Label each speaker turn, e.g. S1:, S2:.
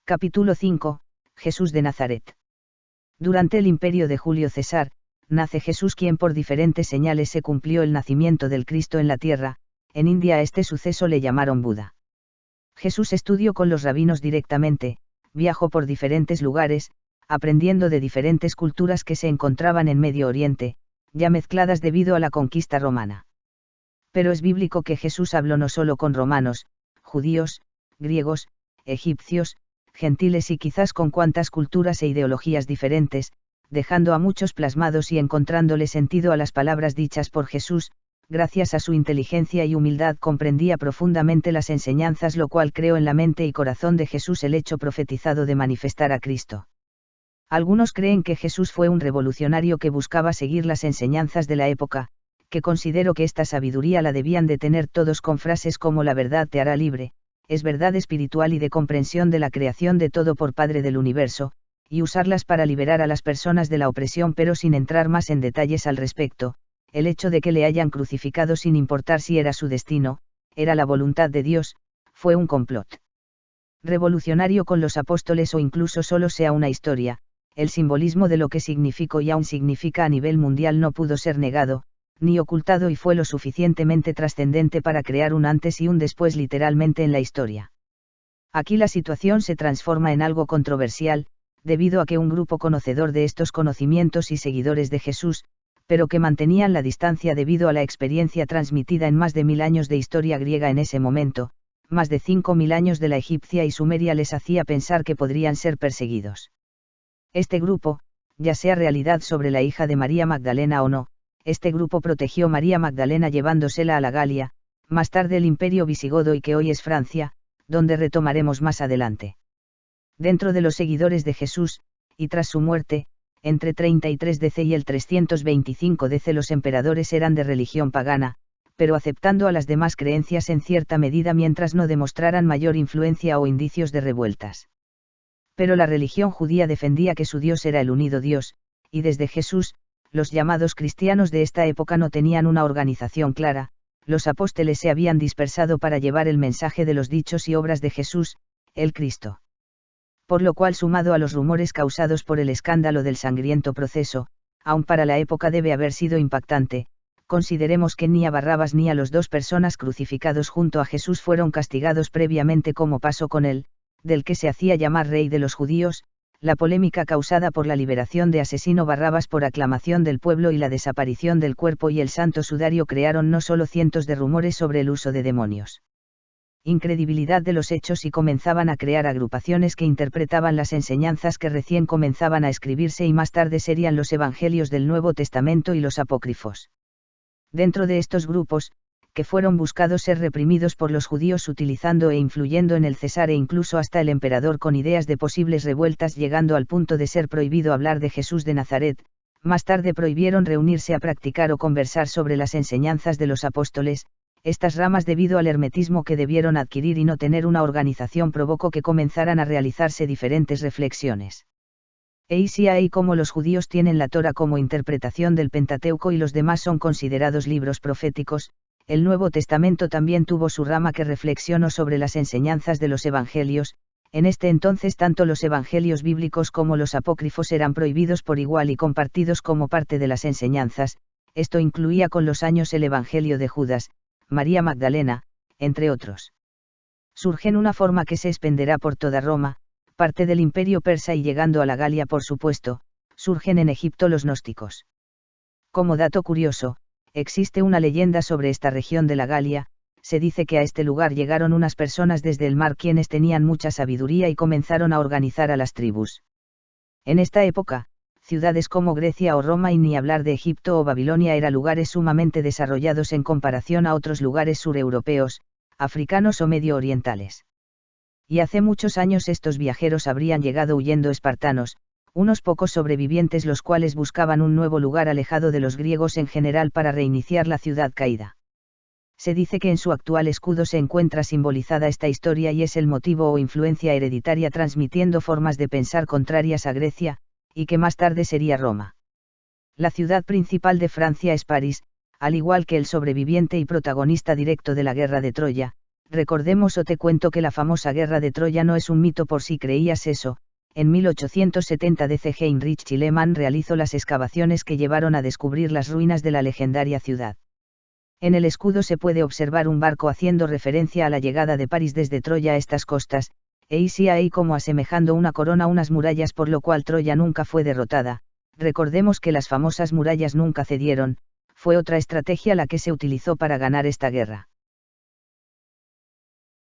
S1: Capítulo 5. Jesús de Nazaret. Durante el imperio de Julio César, nace Jesús, quien por diferentes señales se cumplió el nacimiento del Cristo en la tierra. En India a este suceso le llamaron Buda. Jesús estudió con los rabinos directamente, viajó por diferentes lugares, aprendiendo de diferentes culturas que se encontraban en Medio Oriente, ya mezcladas debido a la conquista romana. Pero es bíblico que Jesús habló no solo con romanos, judíos, griegos, egipcios, gentiles y quizás con cuantas culturas e ideologías diferentes, dejando a muchos plasmados y encontrándole sentido a las palabras dichas por Jesús. Gracias a su inteligencia y humildad comprendía profundamente las enseñanzas, lo cual creó en la mente y corazón de Jesús el hecho profetizado de manifestar a Cristo. Algunos creen que Jesús fue un revolucionario que buscaba seguir las enseñanzas de la época, que considero que esta sabiduría la debían de tener todos con frases como la verdad te hará libre, es verdad espiritual y de comprensión de la creación de todo por Padre del universo, y usarlas para liberar a las personas de la opresión, pero sin entrar más en detalles al respecto. El hecho de que le hayan crucificado sin importar si era su destino, era la voluntad de Dios, fue un complot revolucionario con los apóstoles o incluso solo sea una historia. El simbolismo de lo que significó y aún significa a nivel mundial no pudo ser negado, ni ocultado, y fue lo suficientemente trascendente para crear un antes y un después literalmente en la historia. Aquí la situación se transforma en algo controversial, debido a que un grupo conocedor de estos conocimientos y seguidores de Jesús, pero que mantenían la distancia debido a la experiencia transmitida en más de 1000 años de historia griega en ese momento, más de 5000 años de la egipcia y sumeria, les hacía pensar que podrían ser perseguidos. Este grupo, ya sea realidad sobre la hija de María Magdalena o no, este grupo protegió María Magdalena llevándosela a la Galia, más tarde el imperio visigodo y que hoy es Francia, donde retomaremos más adelante. Dentro de los seguidores de Jesús, y tras su muerte, entre 33 DC y el 325 DC los emperadores eran de religión pagana, pero aceptando a las demás creencias en cierta medida mientras no demostraran mayor influencia o indicios de revueltas. Pero la religión judía defendía que su Dios era el unido Dios, y desde Jesús, los llamados cristianos de esta época no tenían una organización clara. Los apóstoles se habían dispersado para llevar el mensaje de los dichos y obras de Jesús, el Cristo. Por lo cual, sumado a los rumores causados por el escándalo del sangriento proceso, aun para la época debe haber sido impactante, consideremos que ni a Barrabás ni a los dos personas crucificados junto a Jesús fueron castigados previamente, como pasó con él, del que se hacía llamar rey de los judíos. La polémica causada por la liberación de asesino Barrabás por aclamación del pueblo y la desaparición del cuerpo y el santo sudario crearon no solo cientos de rumores sobre el uso de demonios, incredibilidad de los hechos, y comenzaban a crear agrupaciones que interpretaban las enseñanzas que recién comenzaban a escribirse y más tarde serían los evangelios del Nuevo Testamento y los apócrifos. Dentro de estos grupos, que fueron buscados ser reprimidos por los judíos utilizando e influyendo en el César e incluso hasta el emperador con ideas de posibles revueltas, llegando al punto de ser prohibido hablar de Jesús de Nazaret, más tarde prohibieron reunirse a practicar o conversar sobre las enseñanzas de los apóstoles. Estas ramas, debido al hermetismo que debieron adquirir y no tener una organización, provocó que comenzaran a realizarse diferentes reflexiones. Y como los judíos tienen la Torá como interpretación del Pentateuco y los demás son considerados libros proféticos, el Nuevo Testamento también tuvo su rama que reflexionó sobre las enseñanzas de los evangelios. En este entonces tanto los evangelios bíblicos como los apócrifos eran prohibidos por igual y compartidos como parte de las enseñanzas. Esto incluía con los años el evangelio de Judas, María Magdalena, entre otros. Surge en una forma que se extenderá por toda Roma, parte del imperio persa y llegando a la Galia, por supuesto, surgen en Egipto los gnósticos. Como dato curioso, existe una leyenda sobre esta región de la Galia. Se dice que a este lugar llegaron unas personas desde el mar quienes tenían mucha sabiduría y comenzaron a organizar a las tribus. En esta época, ciudades como Grecia o Roma, y ni hablar de Egipto o Babilonia, eran lugares sumamente desarrollados en comparación a otros lugares sureuropeos, africanos o medio orientales. Y hace muchos años estos viajeros habrían llegado huyendo espartanos, unos pocos sobrevivientes los cuales buscaban un nuevo lugar alejado de los griegos en general para reiniciar la ciudad caída. Se dice que en su actual escudo se encuentra simbolizada esta historia y es el motivo o influencia hereditaria transmitiendo formas de pensar contrarias a Grecia, y que más tarde sería Roma. La ciudad principal de Francia es París, al igual que el sobreviviente y protagonista directo de la guerra de Troya, Recordemos o te cuento que la famosa guerra de Troya no es un mito por si creías eso. En 1870 D.C. Heinrich Schliemann realizó las excavaciones que llevaron a descubrir las ruinas de la legendaria ciudad. En el escudo se puede observar un barco haciendo referencia a la llegada de París desde Troya a estas costas, e isi ahí como asemejando una corona unas murallas, por lo cual Troya nunca fue derrotada. Recordemos que las famosas murallas nunca cedieron, fue otra estrategia la que se utilizó para ganar esta guerra.